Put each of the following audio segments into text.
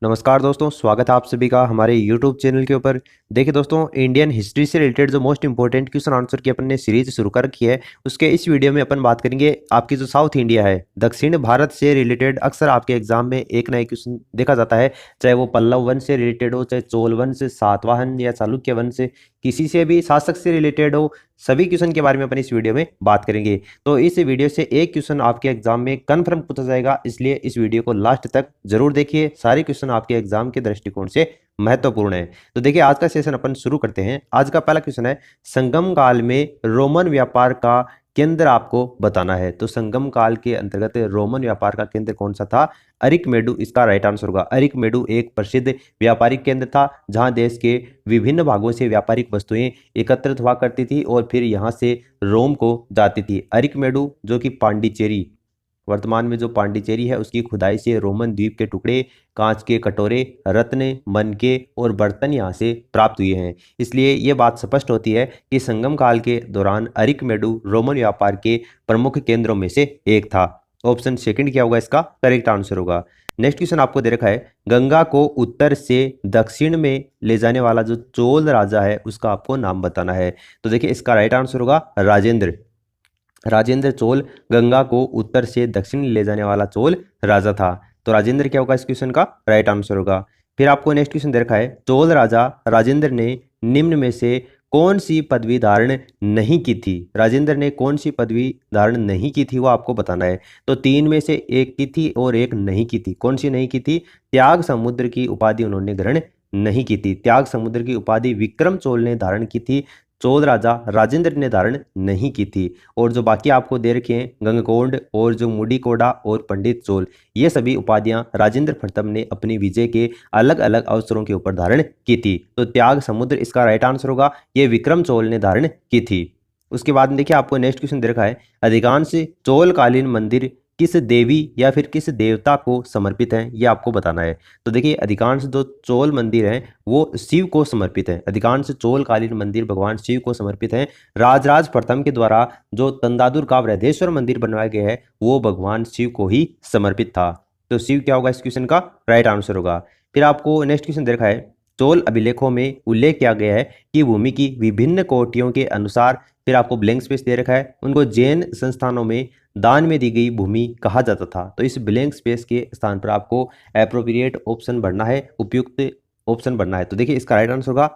नमस्कार दोस्तों, स्वागत है आप सभी का हमारे YouTube चैनल के ऊपर। देखिए दोस्तों, इंडियन हिस्ट्री से रिलेटेड जो मोस्ट इंपॉर्टेंट क्वेश्चन आंसर की अपन ने सीरीज शुरू कर रखी है, उसके इस वीडियो में अपन बात करेंगे आपकी जो साउथ इंडिया है, दक्षिण भारत से रिलेटेड। अक्सर आपके एग्जाम में एक ना एक क्वेश्चन देखा जाता है, चाहे वो पल्लव वंश से रिलेटेड हो, चाहे चोल वंश से, सातवाहन या चालुक्य वंश से, किसी से भी शासक से रिलेटेड हो, सभी क्वेश्चन के बारे में अपन इस वीडियो में बात करेंगे। तो इस वीडियो से एक क्वेश्चन आपके एग्जाम में कन्फर्म पूछा जाएगा, इसलिए इस वीडियो को लास्ट तक जरूर देखिए। सारे क्वेश्चन आपके एग्जाम के दृष्टिकोण से महत्वपूर्ण है। तो देखिए, आज का सेशन अपन शुरू करते हैं। आज का पहला क्वेश्चन है, संगम काल में रोमन व्यापार का केंद्र आपको बताना है। तो संगम काल के अंतर्गत रोमन व्यापार का केंद्र कौन सा था? अरिकमेडु इसका राइट आंसर होगा। अरिकमेडु एक प्रसिद्ध व्यापारिक केंद्र था, जहां देश के विभिन्न भागों से व्यापारिक वस्तुएं एकत्रित हुआ करती थी और फिर यहां से रोम को जाती थी। अरिकमेडु जो कि पांडिचेरी, वर्तमान में जो पांडिचेरी है, उसकी खुदाई से रोमन द्वीप के टुकड़े, कांच के कटोरे, रत्न, मनके और बर्तन यहाँ से प्राप्त हुए हैं। इसलिए ये बात स्पष्ट होती है कि संगम काल के दौरान अरिकमेडु रोमन व्यापार के प्रमुख केंद्रों में से एक था। ऑप्शन सेकंड क्या होगा? इसका करेक्ट आंसर होगा। नेक्स्ट क्वेश्चन आपको दे रखा है, गंगा को उत्तर से दक्षिण में ले जाने वाला जो चोल राजा है, उसका आपको नाम बताना है। तो देखिए, इसका राइट आंसर होगा राजेंद्र। राजेंद्र चोल गंगा को उत्तर से दक्षिण ले जाने वाला चोल राजा था। तो राजेंद्र क्या होगा? इस क्वेश्चन का राइट आंसर होगा। फिर आपको नेक्स्ट क्वेश्चन दे रखा है, चोल राजा राजेंद्र ने निम्न में से कौन सी पदवी धारण नहीं की थी? राजेंद्र ने कौन सी पदवी धारण नहीं की थी, वो आपको बताना है। तो तीन में से एक की थी और एक नहीं की थी। कौन सी नहीं की थी? त्याग समुद्र की उपाधि उन्होंने ग्रहण नहीं की थी। त्याग समुद्र की उपाधि विक्रम चोल ने धारण की थी, चोल राजा राजेंद्र ने धारण नहीं की थी। और जो बाकी आपको दे रखे हैं, गंगकोंड और जो मुडीकोड़ा और पंडित चोल, ये सभी उपाधियां राजेंद्र प्रथम ने अपनी विजय के अलग अलग अवसरों के ऊपर धारण की थी। तो त्याग समुद्र इसका राइट आंसर होगा, ये विक्रम चोल ने धारण की थी। उसके बाद में देखिए, आपको नेक्स्ट क्वेश्चन दे रखा है, अधिकांश चोलकालीन मंदिर किस देवी या फिर किस देवता को समर्पित हैं, ये आपको बताना है। तो देखिए, अधिकांश जो चोल मंदिर हैं वो शिव को समर्पित है। अधिकांश चोलकालीन मंदिर भगवान शिव को समर्पित हैं। राजराज प्रथम के द्वारा जो तंदादुर का वृद्धेश्वर मंदिर बनवाया गया है, वो भगवान शिव को ही समर्पित था। तो शिव क्या होगा? इस क्वेश्चन का राइट आंसर होगा। फिर आपको नेक्स्ट क्वेश्चन दे रखा है, चोल अभिलेखों में उल्लेख किया गया है कि भूमि की विभिन्न कोटियों के अनुसार, फिर आपको ब्लैंक स्पेस दे रखा है, उनको जैन संस्थानों में दान में दी गई भूमि कहा जाता था। तो इस ब्लैंक स्पेस के स्थान पर आपको एप्रोप्रिएट ऑप्शन भरना है, उपयुक्त ऑप्शन भरना है। तो देखिए, इसका राइट आंसर होगा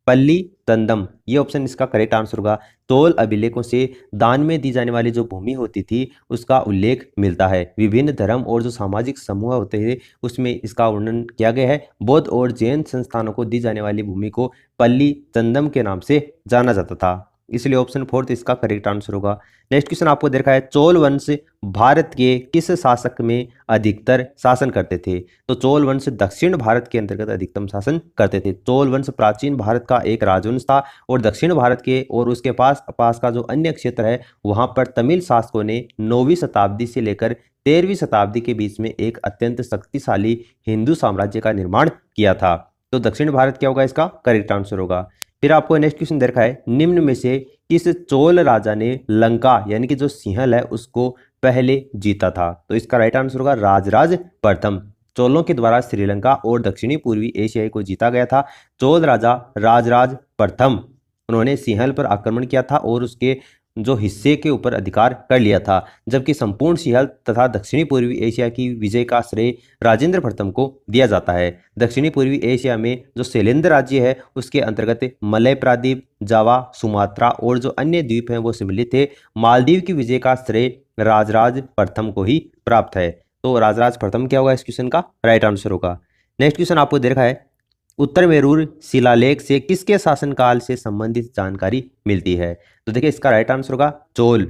पल्ली तंदम, ये ऑप्शन इसका करेक्ट आंसर होगा। चोल अभिलेखों से दान में दी जाने वाली जो भूमि होती थी, उसका उल्लेख मिलता है। विभिन्न धर्म और जो सामाजिक समूह होते थे, उसमें इसका वर्णन किया गया है। बौद्ध और जैन संस्थानों को दी जाने वाली भूमि को पल्ली तंदम के नाम से जाना जाता था, इसलिए ऑप्शन फोर्थ इसका करेक्ट आंसर होगा। नेक्स्ट क्वेश्चन आपको देखा है, चोल वंश भारत के किस शासक में अधिकतर शासन करते थे? तो चोल वंश दक्षिण भारत के अंतर्गत अधिकतम शासन करते थे। चोल वंश प्राचीन भारत का एक राजवंश था और दक्षिण भारत के और उसके पास का जो अन्य क्षेत्र है, वहां पर तमिल शासकों ने 9वीं शताब्दी से लेकर 13वीं शताब्दी के बीच में एक अत्यंत शक्तिशाली हिंदू साम्राज्य का निर्माण किया था। तो दक्षिण भारत क्या होगा? इसका करेक्ट आंसर होगा। फिर आपको नेक्स्ट क्वेश्चन दे रखा है, निम्न में से किस चोल राजा ने लंका यानी कि जो सिंहल है उसको पहले जीता था? तो इसका राइट आंसर होगा राजराज प्रथम। चोलों के द्वारा श्रीलंका और दक्षिणी पूर्वी एशिया को जीता गया था। चोल राजा राजराज प्रथम, उन्होंने सिंहल पर आक्रमण किया था और उसके जो हिस्से के ऊपर अधिकार कर लिया था, जबकि संपूर्ण सिंहल तथा दक्षिणी पूर्वी एशिया की विजय का श्रेय राजेंद्र प्रथम को दिया जाता है। दक्षिणी पूर्वी एशिया में जो शैलेंद्र राज्य है, उसके अंतर्गत मलय प्राद्वीप, जावा, सुमात्रा और जो अन्य द्वीप हैं वो सम्मिलित थे। मालदीव की विजय का श्रेय राजराज प्रथम को ही प्राप्त है। तो राजराज प्रथम क्या होगा? इस क्वेश्चन का राइट आंसर होगा। नेक्स्ट क्वेश्चन आपको दे रखा है, उत्तर मेरूर शिलालेख से किसके शासनकाल से संबंधित जानकारी मिलती है? तो देखिए, इसका राइट आंसर होगा चोल।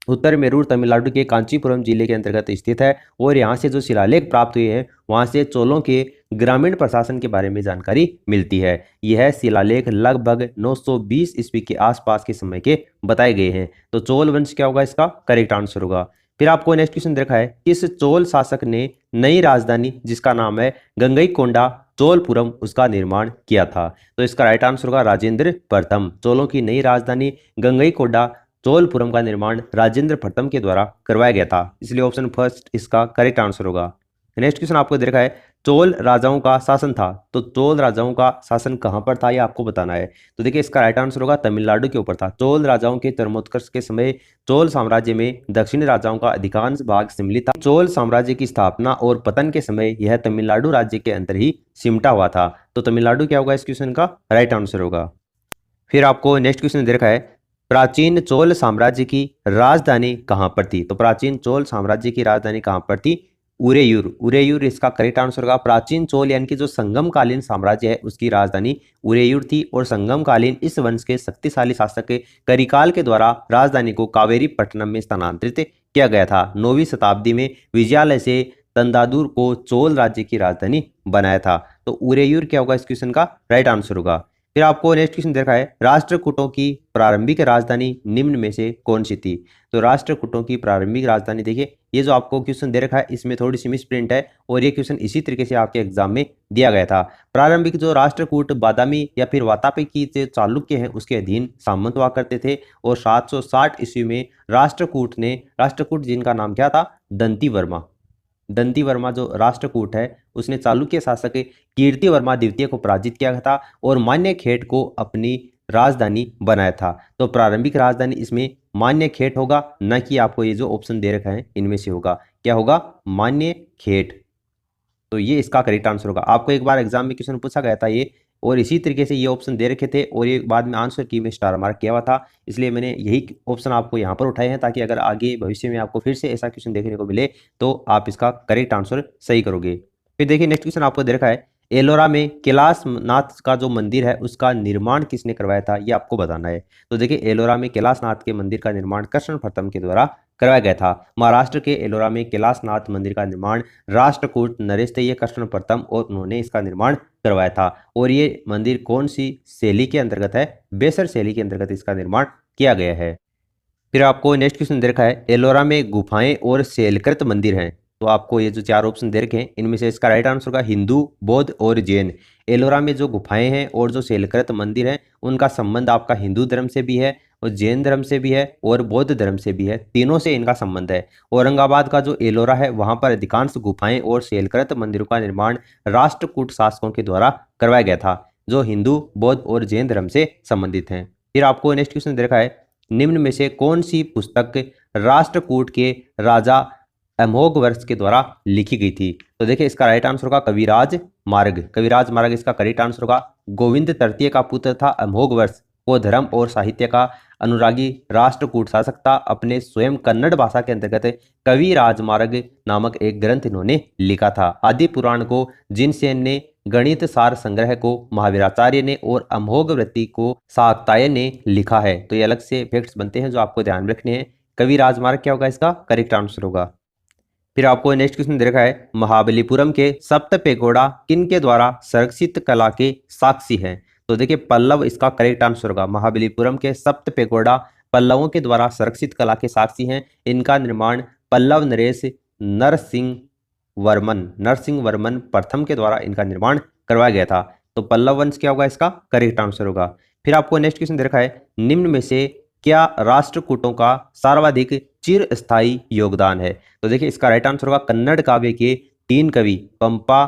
उत्तर मेरूर तमिलनाडु के कांचीपुरम जिले के अंतर्गत स्थित है और यहाँ से जो शिलालेख प्राप्त हुए हैं, वहाँ से चोलों के ग्रामीण प्रशासन के बारे में जानकारी मिलती है। यह शिलालेख लगभग 920 ईस्वी के आसपास के समय के बताए गए हैं। तो चोल वंश क्या होगा? इसका करेक्ट आंसर होगा। फिर आपको नेक्स्ट क्वेश्चन देखा है, किस चोल शासक ने नई राजधानी जिसका नाम है गंगईकोंडा चोलपुरम, उसका निर्माण किया था? तो इसका राइट आंसर होगा राजेंद्र प्रथम। चोलों की नई राजधानी गंगईकोंडा चोलपुरम का निर्माण राजेंद्र प्रथम के द्वारा करवाया गया था, इसलिए ऑप्शन फर्स्ट इसका करेक्ट आंसर होगा। नेक्स्ट क्वेश्चन आपको दे रखा है, चोल राजाओं का शासन था। तो चोल राजाओं का शासन कहाँ पर था ये आपको बताना है। तो देखिए इसका राइट आंसर होगा तमिलनाडु के ऊपर था। चोल राजाओं के चरमोत्कर्ष के समय चोल साम्राज्य में दक्षिणी राजाओं का अधिकांश भाग सम्मिलित था। चोल साम्राज्य की स्थापना और पतन के समय यह तमिलनाडु राज्य के अंदर ही सिमटा हुआ था। तो तमिलनाडु क्या होगा इस क्वेश्चन का राइट आंसर होगा। फिर आपको नेक्स्ट क्वेश्चन दे रखा है, प्राचीन चोल साम्राज्य की राजधानी कहां पर थी। तो प्राचीन चोल साम्राज्य की राजधानी कहां पर थी? उरेयूर। उरेयूर इसका करेक्ट आंसर होगा। प्राचीन चोल यानी कि जो संगमकालीन साम्राज्य है उसकी राजधानी उरेयूर थी और संगमकालीन इस वंश के शक्तिशाली शासक करिकाल के द्वारा राजधानी को कावेरी पट्टनम में स्थानांतरित किया गया था। 9वीं शताब्दी में विजयालय से तंदादुर को चोल राज्य की राजधानी बनाया था। तो उरेयूर क्या होगा इस क्वेश्चन का राइट आंसर होगा। फिर आपको नेक्स्ट क्वेश्चन देखा है, राष्ट्रकूटों की प्रारंभिक राजधानी निम्न में से कौन सी थी। तो राष्ट्रकूटों की प्रारंभिक राजधानी देखिए, ये जो आपको क्वेश्चन दे रखा है इसमें थोड़ी सी मिस प्रिंट है और ये क्वेश्चन इसी तरीके से आपके एग्जाम में दिया गया था। प्रारंभिक जो राष्ट्रकूट बादामी या फिर वातापी की जो चालुक्य हैं उसके अधीन सामंत हुआ करते थे और 760 ईस्वी में राष्ट्रकूट जिनका नाम क्या था? दंती वर्मा। दंती वर्मा जो राष्ट्रकूट है उसने चालुक्य शासक कीर्ति वर्मा द्वितीय को पराजित किया था और मान्यखेट को अपनी राजधानी बनाया था। तो प्रारंभिक राजधानी इसमें मान्यखेट होगा, न कि आपको ये जो ऑप्शन दे रखा है इनमें से होगा। क्या होगा? मान्यखेट। तो ये इसका करेक्ट आंसर होगा। आपको एक बार एग्जाम में क्वेश्चन पूछा गया था ये, और इसी तरीके से ये ऑप्शन दे रखे थे और ये बाद में आंसर की में स्टार मार्क किया हुआ था, इसलिए मैंने यही ऑप्शन आपको यहाँ पर उठाए हैं ताकि अगर आगे भविष्य में आपको फिर से ऐसा क्वेश्चन देखने को मिले तो आप इसका करेक्ट आंसर सही करोगे। फिर देखिए नेक्स्ट क्वेश्चन आपको दे रखा है, एलोरा में कैलाशनाथ का जो मंदिर है उसका निर्माण किसने करवाया था, ये आपको बताना है। तो देखिए एलोरा में कैलाशनाथ के मंदिर का निर्माण कृष्ण प्रथम के द्वारा करवाया गया था। महाराष्ट्र के एलोरा में कैलाशनाथ मंदिर का निर्माण राष्ट्रकूट नरेश थे, ये कृष्ण प्रथम, और उन्होंने इसका निर्माण करवाया था। और ये मंदिर कौन सी शैली के अंतर्गत है? बेसर शैली के अंतर्गत इसका निर्माण किया गया है। फिर आपको नेक्स्ट क्वेश्चन दे रखा है, एलोरा में गुफाएं और शैलकृत मंदिर हैं। तो आपको ये जो चार ऑप्शन दे रखे हैं इनमें से इसका राइट आंसर होगा हिंदू, बौद्ध और जैन। एलोरा में जो गुफाएं हैं और जो शैलकृत मंदिर हैं उनका संबंध आपका हिंदू धर्म से भी है और जैन धर्म से भी है और बौद्ध धर्म से भी है, तीनों से इनका संबंध है। औरंगाबाद का जो एलोरा है वहां पर अधिकांश गुफाएं और शैलकृत मंदिरों का निर्माण राष्ट्रकूट शासकों के द्वारा करवाया गया था जो हिंदू, बौद्ध और जैन धर्म से संबंधित हैं। फिर आपको नेक्स्ट क्वेश्चन दे रखा है, निम्न में से कौन सी पुस्तक राष्ट्रकूट के राजा अमोघवर्ष के द्वारा लिखी गई थी। तो देखिए इसका राइट आंसर होगा कविराज मार्ग। कविराज मार्ग इसका करेक्ट आंसर होगा। गोविंद तृतीय का पुत्र था अमोघवर्ष, वो धर्म और साहित्य का अनुरागी राष्ट्रकूट शासक था। अपने स्वयं कन्नड़ भाषा के अंतर्गत कवि राजमार्ग नामक एक ग्रंथ इन्होंने लिखा था। आदि पुराण को जिनसेन ने, गणित सार संग्रह को महावीराचार्य ने और अमोघवृत्ति को शाक्ताय ने लिखा है। तो ये अलग से फैक्ट्स बनते हैं जो आपको ध्यान में रखने हैं। कवि राजमार्ग क्या होगा इसका करेक्ट आंसर होगा। फिर आपको नेक्स्ट क्वेश्चन दे रखा है, महाबलीपुरम के सप्त पेगोड़ा किन के द्वारा संरक्षित कला के साक्षी हैं। तो देखिए पल्लव इसका करेक्ट आंसर होगा। महाबलीपुरम के सप्त पेगोड़ा पल्लवों के द्वारा संरक्षित कला के साक्षी हैं। इनका निर्माण पल्लव नरेश नरसिंह वर्मन प्रथम के द्वारा इनका निर्माण करवाया गया था। तो पल्लव वंश क्या होगा इसका करेक्ट आंसर होगा। फिर आपको नेक्स्ट क्वेश्चन दे रखा है, निम्न में से क्या राष्ट्रकूटों का सर्वाधिक चिरस्थायी योगदान है। तो देखिए इसका राइट आंसर होगा कन्नड़ काव्य के 3 कवि पंपा,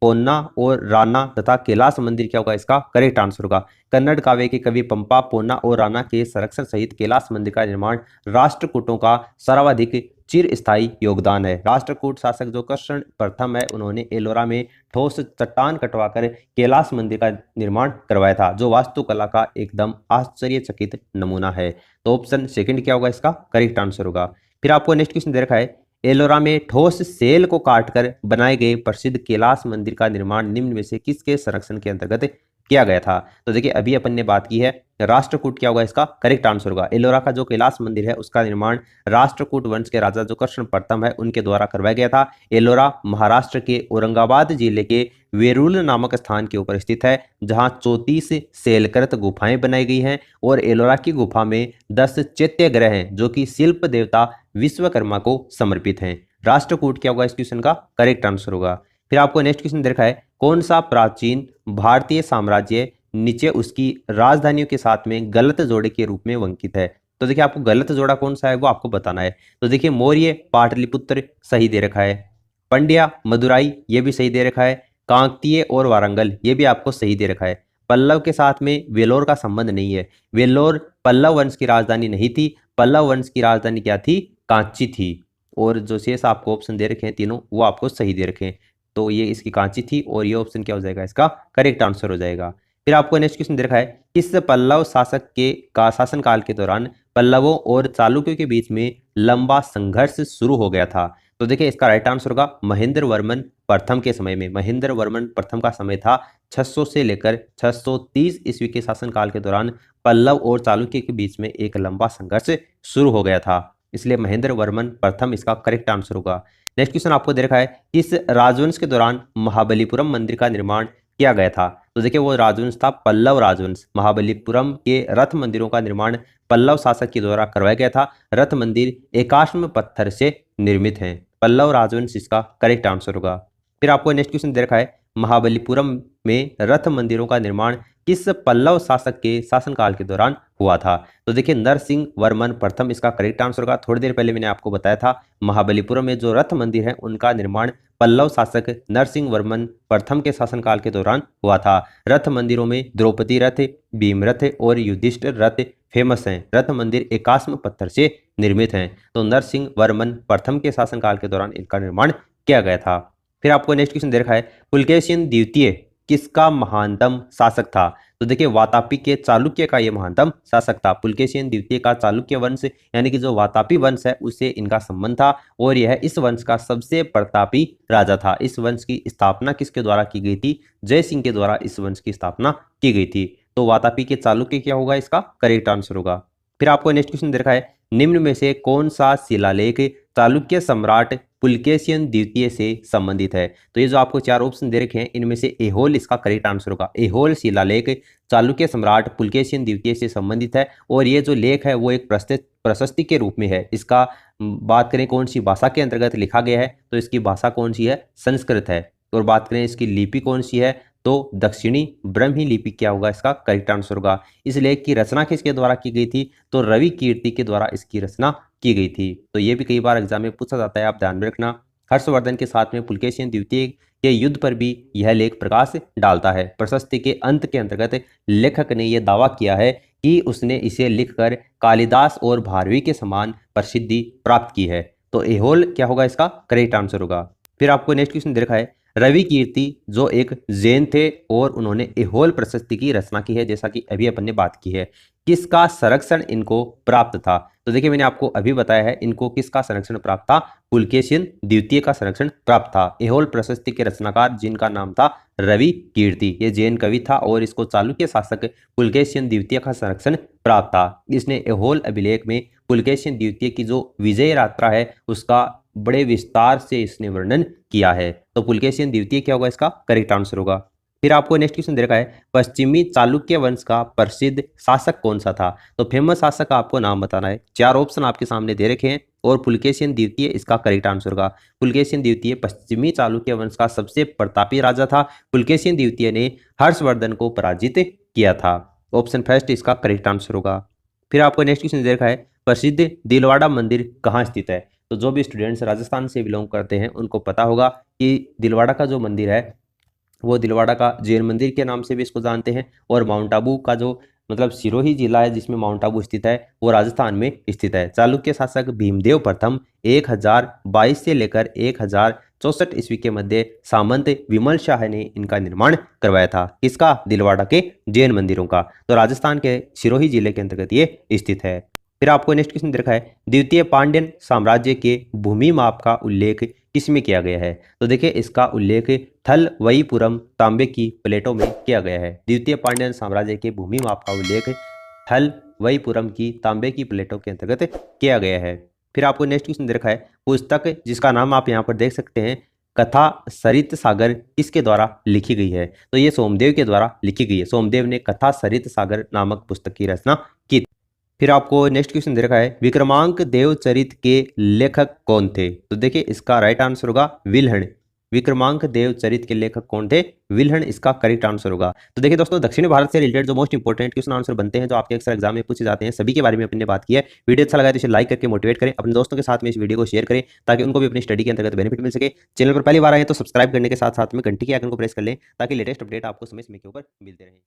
पोन्ना और राणा तथा कैलाश मंदिर क्या होगा इसका करेक्ट आंसर होगा। कन्नड़ काव्य के कवि पंपा, पोन्ना और राणा के संरक्षण सहित कैलाश मंदिर का निर्माण राष्ट्रकूटों का सर्वाधिक चिरस्थायी योगदान है। राष्ट्रकूट शासक जो कृष्ण प्रथम है उन्होंने एलोरा में ठोस चट्टान कटवाकर कैलाश मंदिर का निर्माण करवाया था जो वास्तुकला का एकदम आश्चर्यचकित नमूना है। तो ऑप्शन सेकंड क्या होगा इसका करेक्ट आंसर होगा। फिर आपको नेक्स्ट क्वेश्चन दे रखा है, एलोरा में ठोस सेल को काटकर बनाए गए प्रसिद्ध कैलाश मंदिर का निर्माण निम्न में से किसके संरक्षण के अंतर्गत किया गया था। तो देखिए अभी अपन ने बात की है राष्ट्रकूट क्या होगा इसका करेक्ट आंसर होगा। एलोरा का जो कैलाश मंदिर है उसका निर्माण राष्ट्रकूट वंश के राजा जो कृष्ण प्रथम है उनके द्वारा करवाया गया था। एलोरा महाराष्ट्र के औरंगाबाद जिले के वेरूल नामक स्थान के ऊपर स्थित है जहां 34 शैलकृत गुफाएं बनाई गई हैं और एलोरा की गुफा में 10 चैत्य ग्रह हैं जो कि शिल्प देवता विश्वकर्मा को समर्पित हैं। राष्ट्रकूट क्या होगा इस क्वेश्चन का करेक्ट आंसर होगा। फिर आपको नेक्स्ट क्वेश्चन दे रखा है, कौन सा प्राचीन भारतीय साम्राज्य नीचे उसकी राजधानियों के साथ में गलत जोड़े के रूप में अंकित है। तो देखिए आपको गलत जोड़ा कौन सा है वो आपको बताना है। तो देखिए मौर्य, पाटलिपुत्र सही दे रखा है, पंड्या, मदुराई ये भी सही दे रखा है। कांकेय और वारंगल ये भी आपको सही दे रखा है। पल्लव के साथ में वेलोर का संबंध नहीं है। वेलोर पल्लव वंश की राजधानी नहीं थी। पल्लव वंश की राजधानी क्या थी? कांची थी। और जो शेष आपको ऑप्शन दे रखे हैं तीनों वो आपको सही दे रखे हैं। तो ये इसकी कांची थी और ये ऑप्शन क्या हो जाएगा? इसका करेक्ट आंसर हो जाएगा। फिर आपको नेक्स्ट क्वेश्चन दे रखा है, किस पल्लव शासक के का शासनकाल के दौरान पल्लवों और चालुक्यों के बीच में लंबा संघर्ष शुरू हो गया था? तो देखिए इसका राइट आंसर होगा महेंद्र वर्मन प्रथम के समय में। महेंद्र वर्मन प्रथम का समय था 600 से लेकर 630 ईस्वी के शासनकाल के दौरान पल्लव और चालुक्य के बीच में एक लंबा संघर्ष शुरू हो गया था, इसलिए महेंद्र वर्मन प्रथम इसका करेक्ट आंसर होगा। नेक्स्ट क्वेश्चन आपको दे रखा है, किस राजवंश के दौरान महाबलीपुरम मंदिर का निर्माण किया गया था? तो देखिए वो राजवंश था पल्लव राजवंश। महाबलीपुरम के रथ मंदिरों का निर्माण पल्लव शासक के द्वारा करवाया गया था। रथ मंदिर एकाश्म पत्थर से निर्मित हैं। पल्लव राजवंश इसका करेक्ट आंसर होगा। फिर आपको नेक्स्ट क्वेश्चन दे रखा है, महाबलीपुरम में रथ मंदिरों का निर्माण किस पल्लव शासक के शासनकाल के दौरान हुआ था? तो देखिए नरसिंह वर्मन प्रथम इसका करेक्ट आंसर होगा। थोड़ी देर पहले मैंने आपको बताया था महाबलीपुरम में जो रथ मंदिर है उनका निर्माण पल्लव शासक नरसिंह वर्मन प्रथम के शासनकाल के दौरान हुआ था। रथ मंदिरों में द्रौपदी रथ, भीम रथ और युधिष्ठिर रथ फेमस हैं। रथ मंदिर एकाश्म पत्थर से निर्मित हैं। तो नरसिंह वर्मन प्रथम के शासनकाल के दौरान इनका निर्माण किया गया था। फिर आपको नेक्स्ट क्वेश्चन दे रखा है, पुलकेशिन द्वितीय किसका महानतम शासक था? तो देखिए वातापी के चालुक्य का ये महानतम शासक था। पुलकेशिन द्वितीय का चालुक्य वंश यानी कि जो वातापी वंश है उससे इनका संबंध था और यह इस वंश का सबसे प्रतापी राजा था। इस वंश की स्थापना किसके द्वारा की गई थी? जय सिंह के द्वारा इस वंश की स्थापना की गई थी। तो वातापी के चालुक्य क्या होगा? इसका करेक्ट आंसर होगा। फिर आपको नेक्स्ट क्वेश्चन दे रखा है, निम्न में से कौन सा शिलालेख चालुक्य सम्राट पुलकेशिन द्वितीय से संबंधित है? तो ये जो आपको चार ऑप्शन दे रखे हैं इनमें से एहोल इसका करेक्ट आंसर होगा। एहोल शिलालेख चालुक्य सम्राट पुलकेशिन द्वितीय से संबंधित है और ये जो लेख है वो एक प्रशस्ति के रूप में है। इसका बात करें कौन सी भाषा के अंतर्गत लिखा गया है तो इसकी भाषा कौन सी है? संस्कृत है। और बात करें इसकी लिपि कौन सी है तो दक्षिणी ब्रह्मी लिपि क्या होगा? इसका करेक्ट आंसर होगा। इस लेख की रचना किसके द्वारा की गई थी? तो रवि कीर्ति के द्वारा इसकी रचना की गई थी। तो ये भी कई बार एग्जाम में पूछा जाता है, आप ध्यान में रखना। हर्षवर्धन के साथ में पुलकेशिन द्वितीय के युद्ध पर भी यह लेख प्रकाश डालता है। प्रशस्ति के अंत के अंतर्गत लेखक ने यह दावा किया है कि उसने इसे लिखकर कालिदास और भारवी के समान प्रसिद्धि प्राप्त की है। तो एहोल क्या होगा? इसका करेक्ट आंसर होगा। फिर आपको नेक्स्ट क्वेश्चन दे रखा है, रवि कीर्ति जो एक जैन थे और उन्होंने एहोल प्रशस्ति की रचना की है, जैसा कि अभी अपन ने बात की है। किसका संरक्षण इनको प्राप्त था? तो देखिए मैंने आपको अभी बताया है इनको किसका संरक्षण प्राप्त था? पुलकेशिन द्वितीय का संरक्षण प्राप्त था। एहोल प्रशस्ति के रचनाकार जिनका नाम था रवि कीर्ति, ये जैन कवि था और इसको चालुक्य शासक पुलकेशिन द्वितीय का संरक्षण प्राप्त था। इसने एहोल अभिलेख में पुलकेशिन द्वितीय की जो विजय यात्रा है उसका बड़े विस्तार से इसने वर्णन किया है। तो पुलकेशिन द्वितीय क्या होगा? इसका करेक्ट आंसर होगा। फिर आपको नेक्स्ट क्वेश्चन दे रखा है, पश्चिमी चालुक्य वंश का प्रसिद्ध शासक कौन सा था? तो फेमस शासक का आपको नाम बताना है। चार ऑप्शन आपके सामने दे रखे हैं और पुलकेशिन द्वितीय इसका करेक्ट आंसर होगा। पुलकेशिन द्वितीय पश्चिमी चालुक्य वंश का सबसे प्रतापी राजा था। पुलकेशिन द्वितीय ने हर्षवर्धन को पराजित किया था। ऑप्शन फर्स्ट इसका करेक्ट आंसर होगा। फिर आपको नेक्स्ट क्वेश्चन दे रखा है, प्रसिद्ध दिलवाड़ा मंदिर कहाँ स्थित है? तो जो भी स्टूडेंट्स राजस्थान से बिलोंग करते हैं उनको पता होगा कि दिलवाड़ा का जो मंदिर है वो दिलवाड़ा का जैन मंदिर के नाम से भी इसको जानते हैं। और माउंट आबू का जो मतलब सिरोही जिला है जिसमें माउंट आबू स्थित है वो राजस्थान में स्थित है। चालुक्य शासक भीमदेव प्रथम 1022 से लेकर 1064 ईस्वी के मध्य सामंत विमल शाह ने इनका निर्माण करवाया था। किसका? दिलवाड़ा के जैन मंदिरों का। तो राजस्थान के सिरोही जिले के अंतर्गत ये स्थित है। फिर आपको नेक्स्ट क्वेश्चन दे रखा है, द्वितीय पांड्यन साम्राज्य के भूमि माप का उल्लेख किसमें किया गया है? तो देखिए इसका उल्लेख थल वईपुरम तांबे की प्लेटों में किया गया है। द्वितीय पांड्यन साम्राज्य के भूमि माप का उल्लेख थल वईपुरम की तांबे की प्लेटों के अंतर्गत किया गया है। फिर आपको नेक्स्ट क्वेश्चन दे रखा है, पुस्तक जिसका नाम आप यहाँ पर देख सकते हैं कथा सरित सागर किसके द्वारा लिखी गई है? तो ये सोमदेव के द्वारा लिखी गई है। सोमदेव ने कथा सरित सागर नामक पुस्तक की रचना की। फिर आपको नेक्स्ट क्वेश्चन दे रखा है, विक्रमांक देवचरित के लेखक कौन थे? तो देखिए इसका राइट आंसर होगा विल्हण। विक्रमांक देव चरित के लेखक कौन थे? विल्हण इसका करेक्ट आंसर होगा। तो देखिए दोस्तों, दक्षिण भारत से रिलेटेड जो मोस्ट इंपोर्टेंट क्वेश्चन आंसर बनते हैं, जो आपके अक्सर एग्जाम में पूछे जाते हैं, सभी के बारे में अपने बात की है। वीडियो अच्छा लगा तो इसे लाइक करके मोटिवेट करें, अपने दोस्तों के साथ में इस वीडियो को शेयर करें ताकि उनको भी अपनी स्टडी के अंतर्गत बेनिफिट मिल सके। चैनल पर पहली बार आए तो सब्सक्राइब करने के साथ साथ में घंटी के आइकन को प्रेस कर लें ताकि लेटेस्ट अपडेट आपको समय समय के ऊपर मिलते रहे।